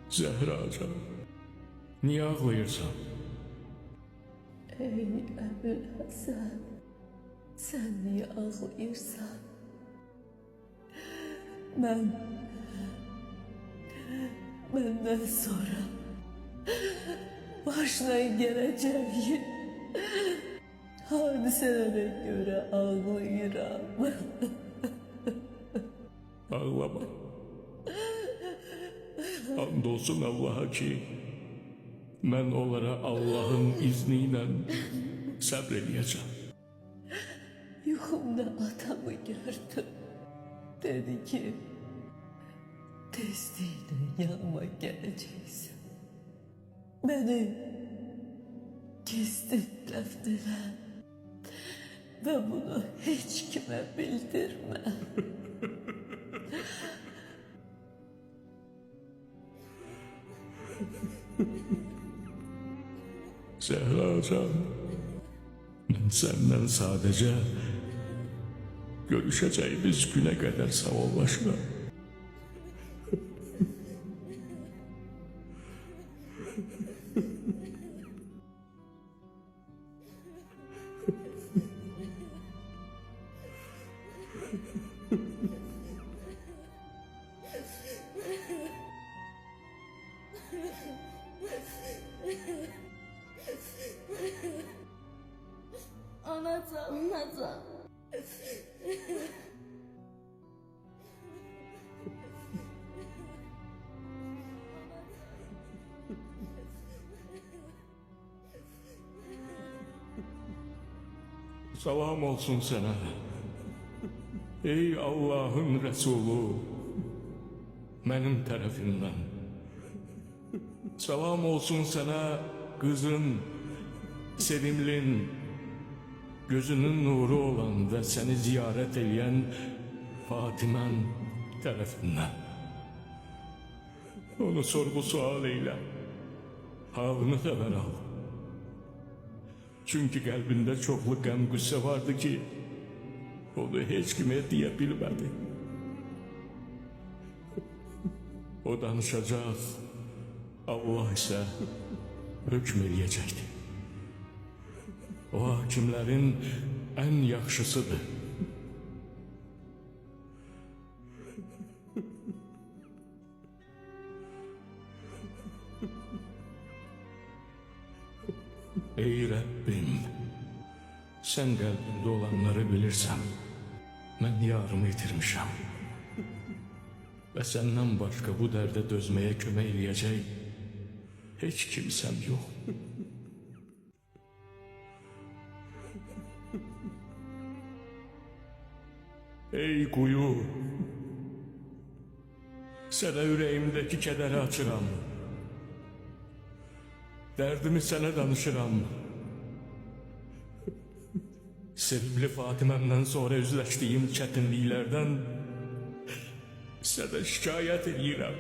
Zəhracan, niyə ağlayırsan? Ey Əbül Həsən, sən niyə ağlayırsan? Məndən sonra başına gələcəyi hadisələrə görə ağlayıram. Ağlama. Andolsun Allah'a ki, mən onlara Allah'ın izniyle səbredəcəm. Yuxumda atamı gördüm. Dedi ki, tezliklə yanıma gələcəksən. Beni gizlətdilər ve bunu hiç kime bildirme. Zəhracan, mən səndən sadəcə görüşəcəyimiz günə qədər sağollaşıram. Anacığım. Salam olsun sana. Ey Allah'ın Resulü, benim tarafından. Salam olsun sana kızın, sevimlin, gözünün nuru olan ve seni ziyaret edeyen Fatimen tarafından. Onu sorgu sual eyle, halını da ver al. Çünkü kalbinde çoklu gəm qüssə vardı ki, onu hiç kime diyebilmedi. O danışacak, Allah ise hükm eləyəcəkdir. O hakimlerin en yaxşısıdır. Ey Rabbim, sen kalbimde olanları bilirsən, mən yarımı itirmişəm. Ve senden başka bu dərdə dözmeye kömək eləyəcək hiç kimsem yok. Ey kuyu, sənə ürəyimdəki kədəri açıram. Dərdimi sənə danışıram. Sevimli Fatiməmdən sonra üzləşdiyim çətinliklərdən sənə şikayət edirəm.